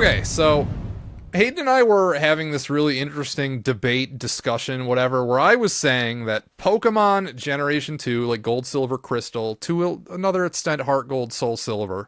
Okay, so Hayden and I were having this really interesting debate, discussion, whatever, where I was saying that Pokemon Generation 2, like Gold, Silver, Crystal, to another extent Heart Gold, Soul Silver,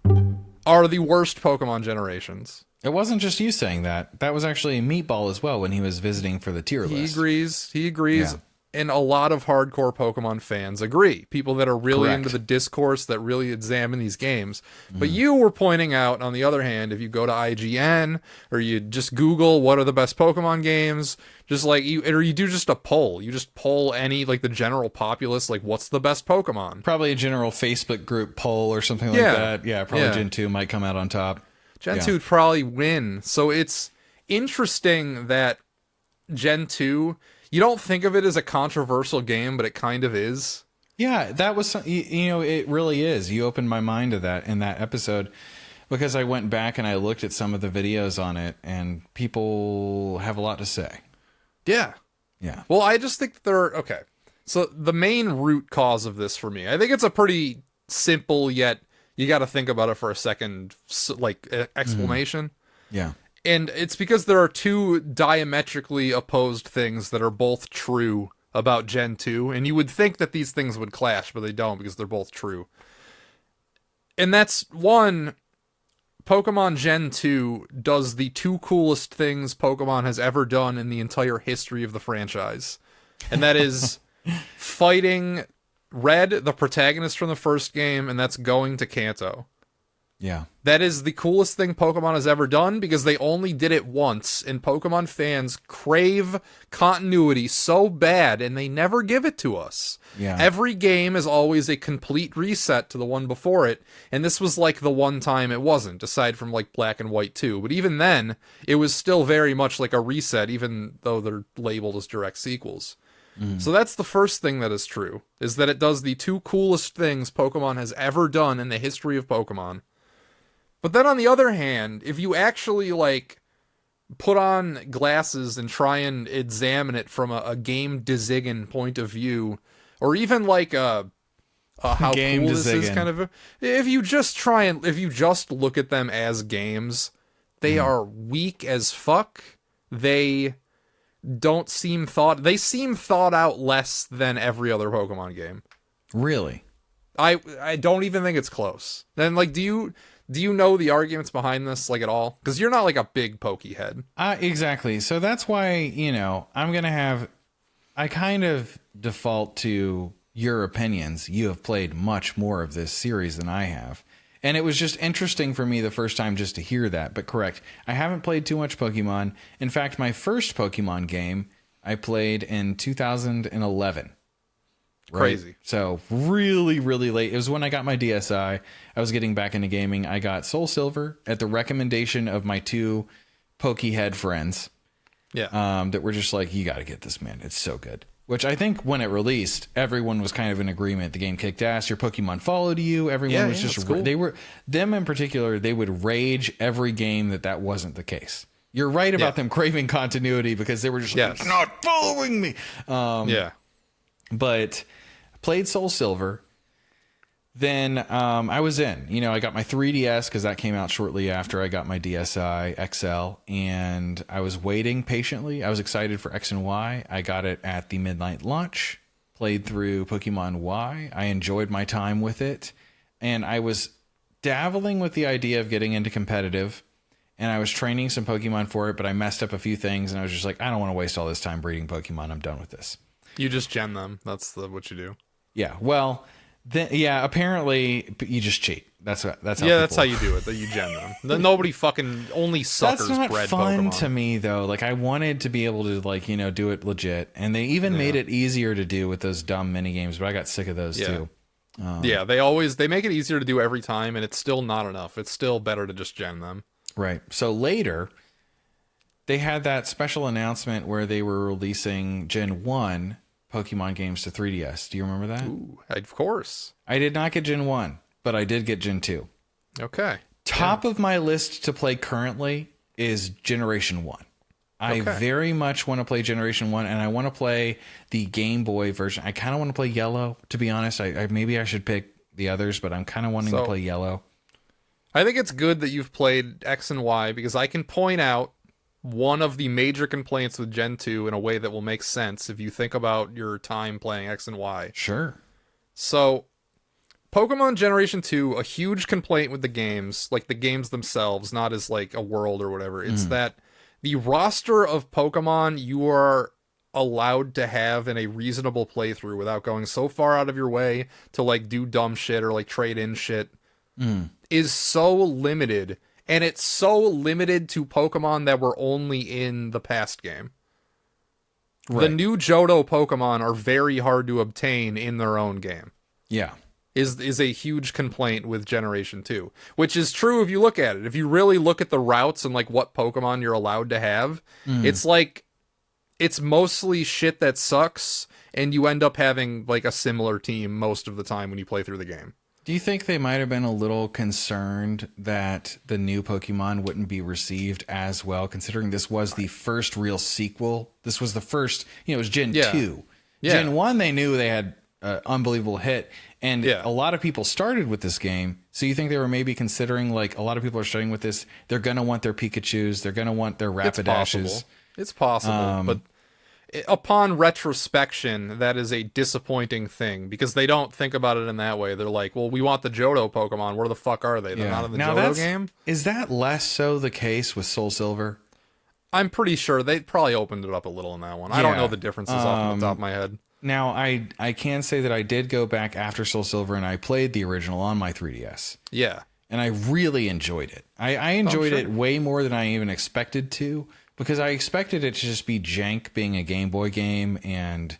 are the worst Pokemon generations. It wasn't just you saying that. That was actually Meatball as well when he was visiting for the tier He list. agrees. He agrees. Yeah. And a lot of hardcore Pokemon fans agree. People that are really Correct. into the discourse, that really examine these games. But you were pointing out, on the other hand, if you go to IGN or you just Google what are the best Pokemon games, just like you, or you do just a poll. You just poll any, like the general populace, like what's the best Pokemon? Probably a general Facebook group poll or something like Yeah. that. Yeah, probably Yeah. Gen 2 might come out on top. Gen 2 would probably win. So it's interesting that Gen 2, you don't think of it as a controversial game, but it kind of is. Yeah, that was, it really is. You opened my mind to that in that episode because I went back and I looked at some of the videos on it and people have a lot to say. Yeah. Yeah. Well, I just think they're okay. So the main root cause of this for me, I think it's a pretty simple yet you got to think about it for a second, explanation. Yeah. And it's because there are two diametrically opposed things that are both true about Gen 2, and you would think that these things would clash, but they don't because they're both true. And that's one, Pokemon Gen 2 does the two coolest things Pokemon has ever done in the entire history of the franchise. And that is fighting Red, the protagonist from the first game, and that's going to Kanto. Yeah. That is the coolest thing Pokemon has ever done because they only did it once, and Pokemon fans crave continuity so bad, and they never give it to us. Yeah. Every game is always a complete reset to the one before it, and this was like the one time it wasn't, aside from like Black and White 2. But even then, it was still very much like a reset, even though they're labeled as direct sequels. So that's the first thing that is true, is that it does the two coolest things Pokemon has ever done in the history of Pokemon. But then on the other hand, if you actually like put on glasses and try and examine it from a game design point of view, or even like how Game cool this is design. kind of, if you just look at them as games, they are weak as fuck. They seem thought out less than every other Pokemon game. Really? I don't even think it's close. Then like, do you know the arguments behind this, like, at all? Because you're not, like, a big pokey head. Exactly. So that's why, I kind of default to your opinions. You have played much more of this series than I have. And it was just interesting for me the first time just to hear that. But correct, I haven't played too much Pokemon. In fact, my first Pokemon game I played in 2011. Crazy. Right? So really, really late. It was when I got my DSi. I was getting back into gaming. I got Soul Silver at the recommendation of my two Pokehead friends. Yeah. That were just like, you got to get this, man. It's so good. Which I think when it released, everyone was kind of in agreement. The game kicked ass. Your Pokemon followed you. Everyone was just, that's cool. them in particular, they would rage every game that wasn't the case. You're right about them craving continuity because they were just like, "You're not following me." But played Soul Silver. Then I was in. I got my 3DS because that came out shortly after I got my DSi XL, and I was waiting patiently. I was excited for X and Y. I got it at the midnight launch, played through Pokemon Y. I enjoyed my time with it, and I was dabbling with the idea of getting into competitive, and I was training some Pokemon for it, but I messed up a few things, and I was just like, I don't want to waste all this time breeding Pokemon. I'm done with this. You just gen them. That's what you do. Yeah, well... apparently you just cheat. That's how that's people... how you do it. That you gen them. Nobody fucking only suckers That's not bred fun Pokemon. to me though. Like I wanted to be able to do it legit, and they even made it easier to do with those dumb mini games. But I got sick of those too. They make it easier to do every time, and it's still not enough. It's still better to just gen them. Right. So later, they had that special announcement where they were releasing Gen 1 Pokemon games to 3DS. Do you remember that? Ooh, of course. I did not get Gen 1, but I did get Gen 2. Okay. Top of my list to play currently is Generation 1. I very much want to play Generation 1, and I want to play the Game Boy version. I kind of want to play Yellow, to be honest. Maybe I should pick the others, but I'm kind of wanting to play Yellow. I think it's good that you've played X and Y because I can point out one of the major complaints with Gen 2 in a way that will make sense if you think about your time playing X and Y. Sure. So, Pokemon Generation 2, a huge complaint with the games, like the games themselves, not as like a world or whatever, it's that the roster of Pokemon you are allowed to have in a reasonable playthrough without going so far out of your way to like do dumb shit or like trade in shit is so limited. And it's so limited to Pokemon that were only in the past game. Right. The new Johto Pokemon are very hard to obtain in their own game. Yeah. Is a huge complaint with Generation 2. Which is true if you look at it. If you really look at the routes and like what Pokemon you're allowed to have, it's like it's mostly shit that sucks, and you end up having like a similar team most of the time when you play through the game. Do you think they might have been a little concerned that the new Pokemon wouldn't be received as well, considering this was the first real sequel? This was the first, it was Gen 2. Yeah. Gen 1, they knew they had an unbelievable hit, and a lot of people started with this game. So you think they were maybe considering, like, a lot of people are starting with this, they're going to want their Pikachus, they're going to want their Rapidashes. It's possible, but upon retrospection, that is a disappointing thing because they don't think about it in that way. They're like, well, we want the Johto Pokemon. Where the fuck are they? They're not in the Johto game? Is that less so the case with Soul Silver? I'm pretty sure they probably opened it up a little in that one. I don't know the differences off the top of my head. Now, I can say that I did go back after Soul Silver and I played the original on my 3DS. Yeah. And I really enjoyed it. I enjoyed it way more than I even expected to, because I expected it to just be jank being a Game Boy game and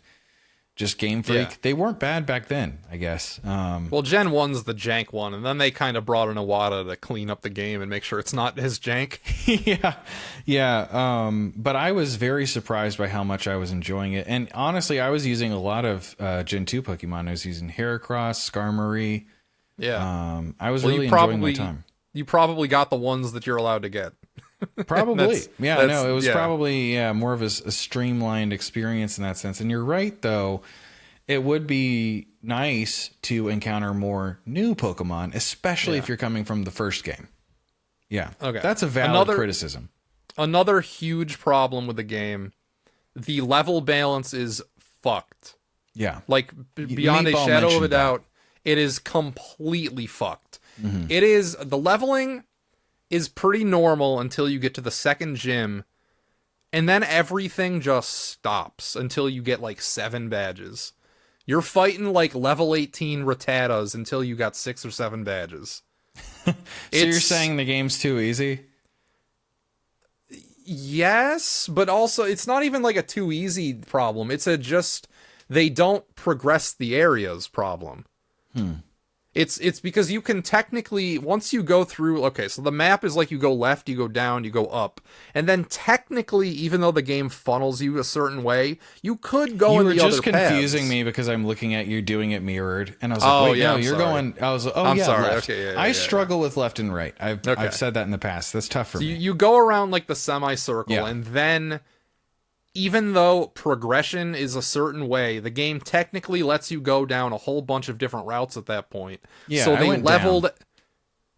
just Game Freak. Yeah. They weren't bad back then, I guess. Well, Gen 1's the jank one, and then they kind of brought in Iwata to clean up the game and make sure it's not as jank. Yeah. But I was very surprised by how much I was enjoying it. And honestly, I was using a lot of Gen 2 Pokemon. I was using Heracross, Skarmory. Yeah. I was really enjoying my time. You probably got the ones that you're allowed to get. Probably. It was yeah. probably more of a streamlined experience in that sense. And you're right, though. It would be nice to encounter more new Pokemon, especially if you're coming from the first game. Yeah. Okay. That's a valid criticism. Another huge problem with the game, the level balance is fucked. Yeah. Like, beyond a shadow of a doubt, it is completely fucked. It is, the leveling is pretty normal until you get to the second gym, and then everything just stops until you get like 7 badges. You're fighting like level 18 Rattatas until you got 6 or 7 badges. So you're saying the game's too easy? Yes, but also it's not even like a too easy problem. It's a just they don't progress the areas problem. It's because you can technically, once you go through, okay, so the map is like you go left, you go down, you go up. And then technically, even though the game funnels you a certain way, you could go in the other paths. You were just confusing me because I'm looking at you doing it mirrored. And I was like, wait, no, you're going, I was like, oh, I'm yeah, sorry. left. Okay, I struggle with left and right. I've said that in the past. That's tough for me. You go around like the semicircle, and then even though progression is a certain way, the game technically lets you go down a whole bunch of different routes at that point. Yeah, so they leveled.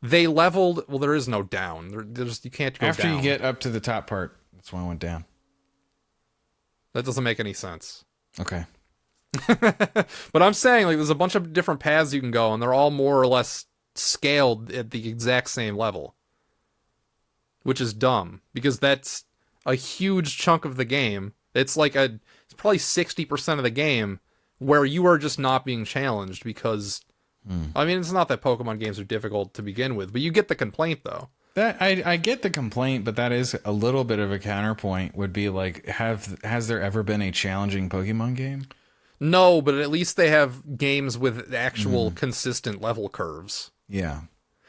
They leveled. Well, there is no down. There's you can't go after down. You get up to the top part. That's when I went down. That doesn't make any sense. Okay. But I'm saying, like, there's a bunch of different paths you can go, and they're all more or less scaled at the exact same level, which is dumb because that's a huge chunk of the game. It's like it's probably 60% of the game where you are just not being challenged because I mean, it's not that Pokemon games are difficult to begin with, but you get the complaint though. That I get the complaint, but that is a little bit of a counterpoint. Would be like, has there ever been a challenging Pokemon game? No, but at least they have games with actual consistent level curves. Yeah.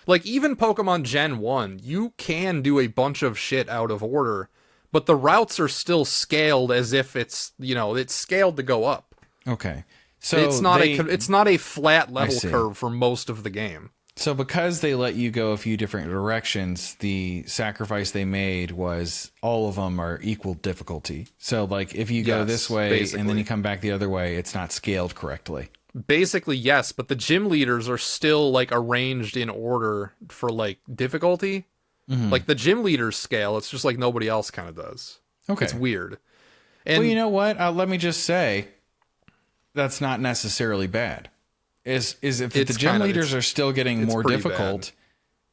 Like even Pokemon Gen 1, you can do a bunch of shit out of order, but the routes are still scaled as if it's, it's scaled to go up. Okay. So it's not a flat level curve for most of the game. So because they let you go a few different directions, the sacrifice they made was all of them are equal difficulty. So like if you go this way and then you come back the other way, it's not scaled correctly. Basically, yes, but the gym leaders are still like arranged in order for like difficulty. Like the gym leaders scale, it's just like nobody else kind of does. Okay. It's weird. And Well, you know what? Let me just say, that's not necessarily bad. Is if the It's gym kind of- leaders are still getting it's more pretty difficult?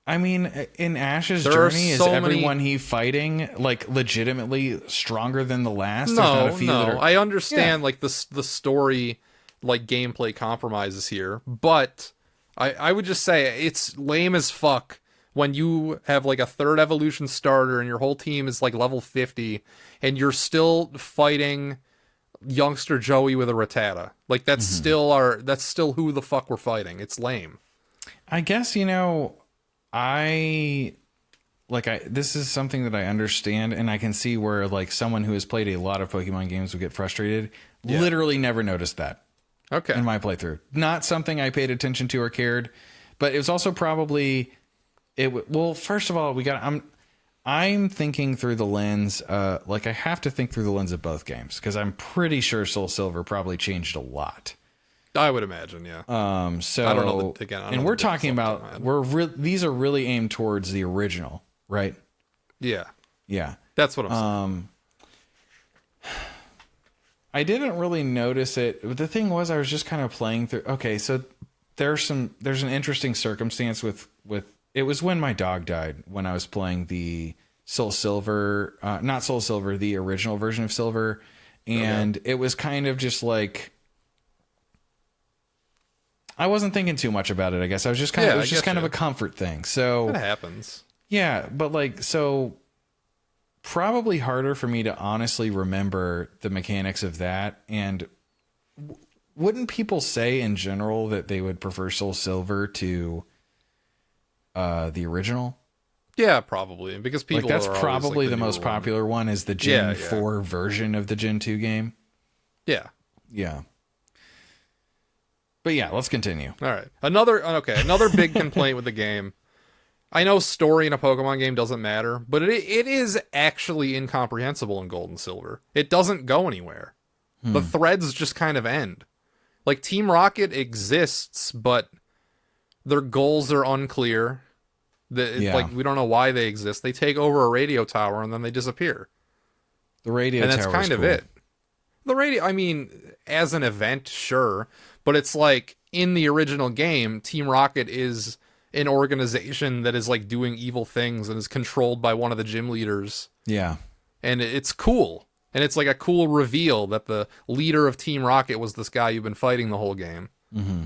I mean, in Ash's There are journey, is so many- everyone he fighting like legitimately stronger than the last? There's not a few that no. are- I understand like the story, like gameplay compromises here, but I would just say it's lame as fuck when you have like a third evolution starter and your whole team is like level 50 and you're still fighting youngster Joey with a Rattata. Like that's still who the fuck we're fighting. It's lame. I guess, this is something that I understand, and I can see where like someone who has played a lot of Pokemon games would get frustrated. Yeah. Literally never noticed that Okay. in my playthrough. Not something I paid attention to or cared, but it was also probably well, first of all, I'm thinking through the lens, like I have to think through the lens of both games because I'm pretty sure Soul Silver probably changed a lot. I would imagine, yeah. So I don't know again. I don't and know we're the talking difference about these are really aimed towards the original, right? Yeah. Yeah. That's what I'm saying. I didn't really notice it. But the thing was, I was just kind of playing through. Okay, so there's an interesting circumstance with it was when my dog died when I was playing the Soul Silver, not Soul Silver, the original version of Silver, and it was kind of just like I wasn't thinking too much about it. I guess I was just kind of it was just kind of a comfort thing. So That happens. yeah, but like so. Probably harder for me to honestly remember the mechanics of that. And wouldn't people say in general that they would prefer Soul Silver to the original? Yeah, probably because people Like that's are always, probably like, the most newer one. popular one is the Gen Yeah, yeah. 4 version of the Gen 2 game. Yeah. Yeah. But yeah, let's continue. All right. Another big complaint with the game. I know story in a Pokemon game doesn't matter, but it is actually incomprehensible in Gold and Silver. It doesn't go anywhere. The threads just kind of end. Like Team Rocket exists, but their goals are unclear. Like we don't know why they exist. They take over a radio tower and then they disappear. The radio And tower that's kind of cool. it. The radio, I mean, as an event, sure, but it's like in the original game, Team Rocket is an organization that is like doing evil things and is controlled by one of the gym leaders. Yeah. And it's cool. And it's like a cool reveal that the leader of Team Rocket was this guy you've been fighting the whole game. Mm-hmm.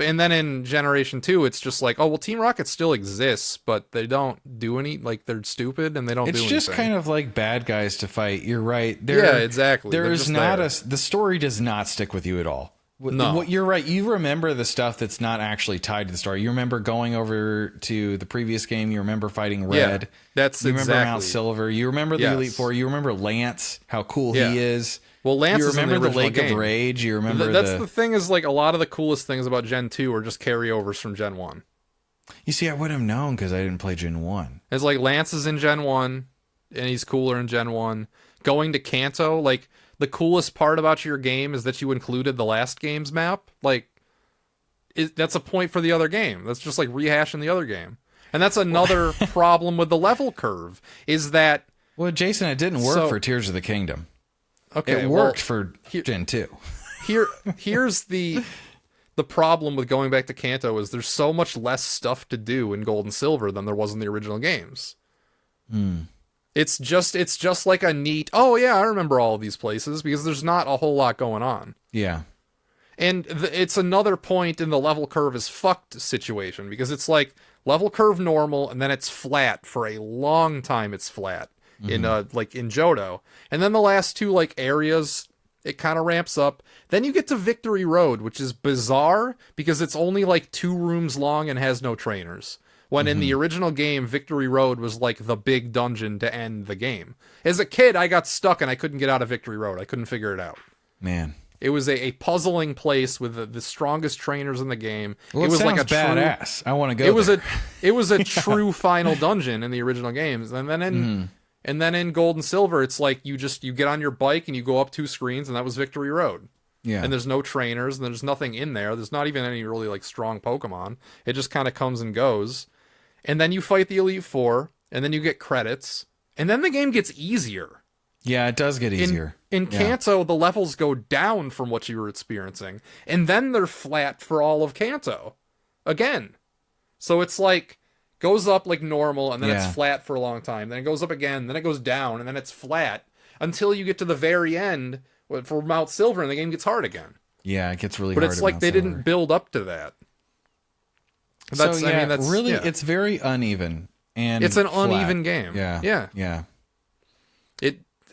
And then in Generation 2, it's just like, oh, well, Team Rocket still exists, but they don't do any, like, they're stupid and they don't do anything. It's just kind of like bad guys to fight. You're right. Yeah, exactly. There They're is just not there. the story does not stick with you at all. No. What you're right. You remember the stuff that's not actually tied to the story. You remember going over to the previous game. You remember fighting Red. Yeah, that's you remember exactly. Mount Silver. You remember the Yes. Elite Four. You remember Lance, how cool Yeah. he is. Well, Lance You is in remember the original Lake game. of Rage. You remember That's the thing is, like, a lot of the coolest things about Gen 2 are just carryovers from Gen 1. You see, I would have known because I didn't play Gen 1. It's like Lance is in Gen 1, and he's cooler in Gen 1. Going to Kanto, like, the coolest part about your game is that you included the last game's map. Like, that's a point for the other game. That's just like rehashing the other game. And that's another problem with the level curve, is that... Well, Jason, it didn't work So- for Tears of the Kingdom. Okay, It well, worked for Gen 2. here's the problem with going back to Kanto is there's so much less stuff to do in Gold and Silver than there was in the original games. It's just like a neat, oh yeah, I remember all of these places, because there's not a whole lot going on. Yeah. And it's another point in the level curve is fucked situation, because it's like level curve normal and then it's flat for a long time. It's flat in like in Johto, and then the last two like areas it kind of ramps up. Then you get to Victory Road, which is bizarre because it's only like 2 rooms long and has no trainers. When in the original game, Victory Road was like the big dungeon to end the game. As a kid, I got stuck and I couldn't get out of Victory Road. I couldn't figure it out. Man. It was a puzzling place with the strongest trainers in the game. Well, it was like a badass. I want to go It was there. it was a true final dungeon in the original games, and then in Gold and Silver, it's like you get on your bike and you go up 2 screens, and that was Victory Road. Yeah. And there's no trainers, and there's nothing in there. There's not even any really like strong Pokemon. It just kind of comes and goes. And then you fight the Elite Four, and then you get credits, and then the game gets easier. Yeah, it does get easier. In Kanto, the levels go down from what you were experiencing, and then they're flat for all of Kanto. Again. So it's like, goes up like normal, and then it's flat for a long time. Then it goes up again, then it goes down, and then it's flat, until you get to the very end for Mount Silver, and the game gets hard again. Yeah, it gets really hard. But it's like they didn't build up to that. That's, so, yeah, I mean, that's really, it's very uneven. And it's an flat. uneven game. Yeah.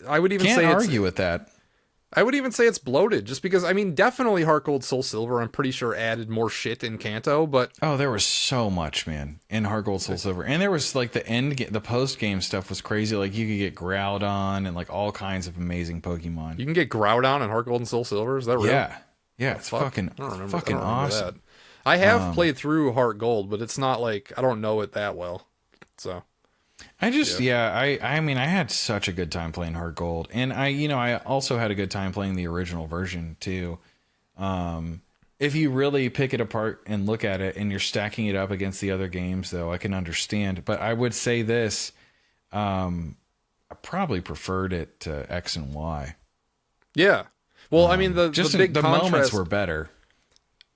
I would even Can't say argue with that. I would even say it's bloated, just because, I mean, definitely Heart Gold, Soul Silver, I'm pretty sure added more shit in Kanto, but... Oh, there was so much, man, in Heart Gold, Soul Silver. And there was, like, the post-game stuff was crazy. Like, you could get Groudon and, like, all kinds of amazing Pokemon. You can get Groudon in Heart Gold and Soul Silver? Is that real? Yeah, it's fucking awesome. I have played through Heart Gold, but it's not, like, I don't know it that well, so... I mean, I had such a good time playing Heart Gold, and I also had a good time playing the original version too. If you really pick it apart and look at it, and you're stacking it up against the other games, though, I can understand. But I would say this: I probably preferred it to X and Y. Yeah, well, I mean, the big contrast, moments were better.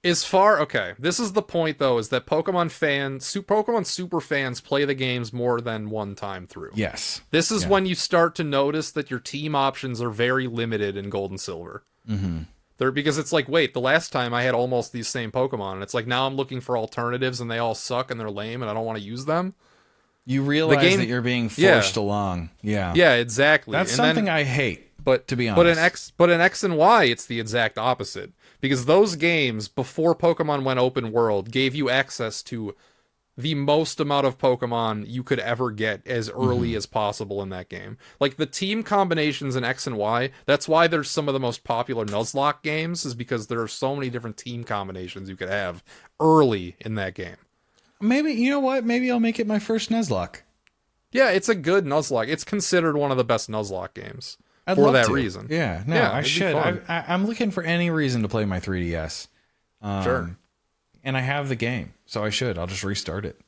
Okay, this is the point, though, is that Pokemon Super fans play the games more than one time through. Yes. This is when you start to notice that your team options are very limited in Gold and Silver. Mm-hmm. Because it's like, wait, the last time I had almost these same Pokemon, and it's like, now I'm looking for alternatives, and they all suck, and they're lame, and I don't want to use them. You realize that you're being forced along. Yeah. Yeah, exactly. That's something I hate. But to be honest, but in X and Y, it's the exact opposite, because those games before Pokemon went open world gave you access to the most amount of Pokemon you could ever get as early as possible in that game. Like the team combinations in X and Y, that's why there's some of the most popular Nuzlocke games, is because there are so many different team combinations you could have early in that game. Maybe, you know what? Maybe I'll make it my first Nuzlocke. Yeah, it's a good Nuzlocke. It's considered one of the best Nuzlocke games. I'd for love that to. reason. Yeah, no, I should. I'm looking for any reason to play my 3DS. Sure. And I have the game, so I should. I'll just restart it.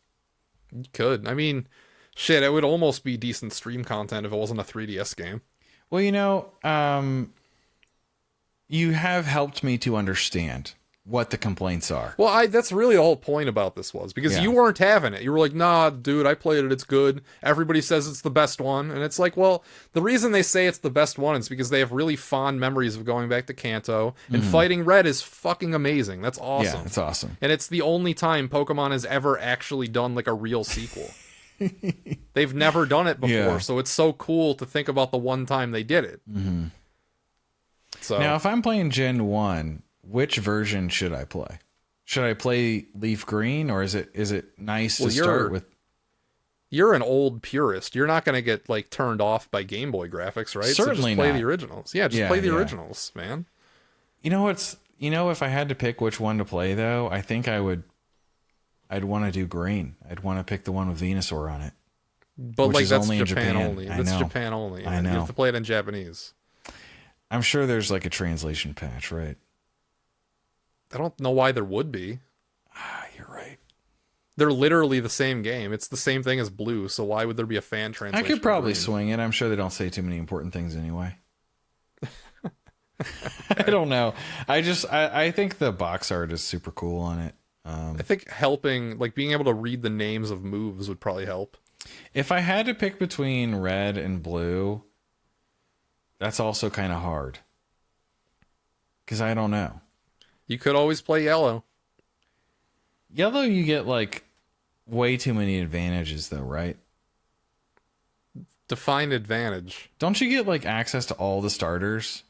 You could. I mean, shit, it would almost be decent stream content if it wasn't a 3DS game. Well, you have helped me to understand what the complaints are. Well, that's really the whole point about this was, because you weren't having it. You were like, nah, dude, I played it, it's good. Everybody says it's the best one. And it's like, well, the reason they say it's the best one is because they have really fond memories of going back to Kanto, and fighting Red is fucking amazing. That's awesome. Yeah, it's awesome. And it's the only time Pokemon has ever actually done like a real sequel. They've never done it before, so it's so cool to think about the one time they did it. Mm-hmm. So now, if I'm playing Gen 1, which version should I play? Should I play Leaf Green, or is it nice to start with? You're an old purist. You're not going to get like turned off by Game Boy graphics, right? Certainly so just play not. the originals. Yeah, just play the originals, man. If I had to pick which one to play, though, I think I'd want to do Green. I'd want to pick the one with Venusaur on it. But like that's Japan only. That's Japan only. I know. You have to play it in Japanese. I'm sure there's like a translation patch, right? I don't know why there would be. You're right. They're literally the same game. It's the same thing as Blue, so why would there be a fan translation? I could probably swing it. I'm sure they don't say too many important things anyway. I don't know. I think the box art is super cool on it. I think helping, like being able to read the names of moves would probably help. If I had to pick between Red and Blue, that's also kind of hard. Because I don't know. You could always play Yellow. Yellow, you get like way too many advantages, though, right? Define advantage. Don't you get like access to all the starters?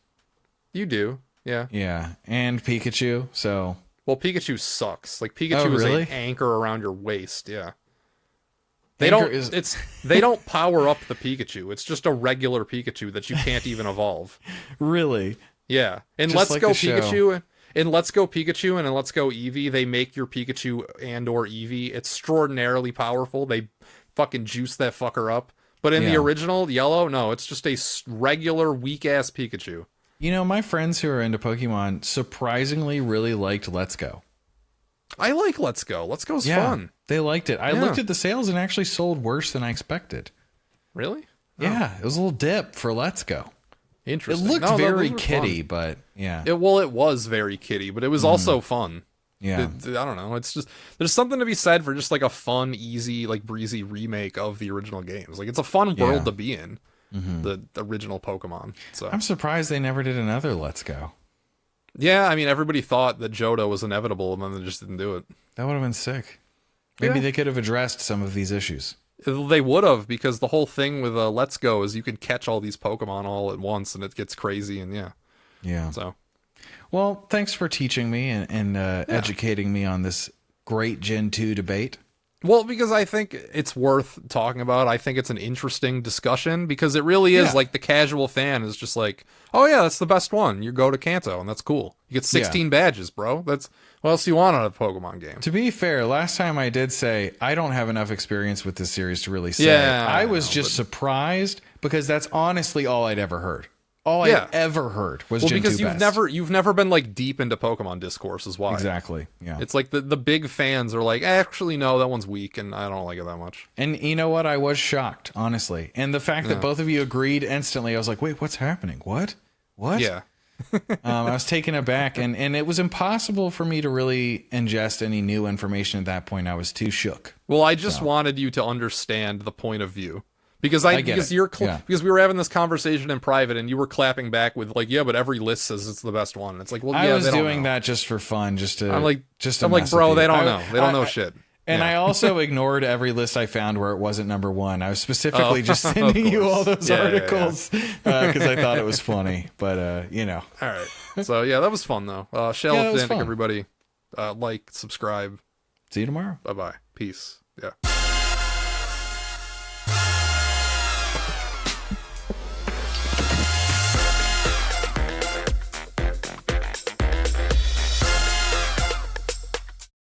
You do, yeah. Yeah, and Pikachu. So, well, Pikachu sucks. Like Pikachu is an anchor around your waist. Yeah. They don't power up the Pikachu. It's just a regular Pikachu that you can't even evolve. Really? Yeah. And just Let's Go Pikachu. In Let's Go Pikachu and in Let's Go Eevee, they make your Pikachu and or Eevee extraordinarily powerful. They fucking juice that fucker up. But in the original Yellow, no, it's just a regular weak-ass Pikachu. You know, my friends who are into Pokemon surprisingly really liked Let's Go. I like Let's Go. Let's Go's fun. They liked it. I looked at the sales and actually sold worse than I expected. Really? Yeah, it was a little dip for Let's Go. Interesting. It looked very kiddie, but yeah. It was very kiddie, but it was also fun. Yeah. I don't know. It's just, there's something to be said for just like a fun, easy, like breezy remake of the original games. Like, it's a fun world to be in. The original Pokemon. So I'm surprised they never did another Let's Go. yeah, I mean, everybody thought that Johto was inevitable, and then they just didn't do it. That would have been sick. Maybe they could have addressed some of these issues. They would have, because the whole thing with Let's Go is you can catch all these Pokemon all at once, and it gets crazy, and Yeah. So, well, thanks for teaching me and educating me on this great Gen 2 debate. well, because I think it's worth talking about. I think it's an interesting discussion, because it really is like the casual fan is just like, oh yeah, that's the best one. You go to Kanto, and that's cool. You get 16 badges, bro. That's what else you want out of a Pokemon game. To be fair, last time I did say I don't have enough experience with this series to really say. Yeah, I was just surprised because that's honestly all I'd ever heard. All I'd ever heard was Gen 2 because best. you've never been like deep into Pokemon discourse, is why. Exactly. Yeah. It's like the big fans are like, actually, no, that one's weak, and I don't like it that much. And you know what? I was shocked, honestly. And the fact that both of you agreed instantly, I was like, wait, what's happening? What? Yeah. I was taken aback, and it was impossible for me to really ingest any new information at that point. I was too shook. Well, I just wanted you to understand the point of view. Because because we were having this conversation in private, and you were clapping back with like, yeah, but every list says it's the best one. And it's like, well, yeah, I was doing that just for fun, I'm like, bro, they don't know. They don't know shit. And I also ignored every list I found where it wasn't number one. I was specifically just sending you all those articles because I thought it was funny. But, you know. All right. So, yeah, that was fun, though. Shell, everybody. Like, subscribe. See you tomorrow. Bye-bye. Peace. Yeah.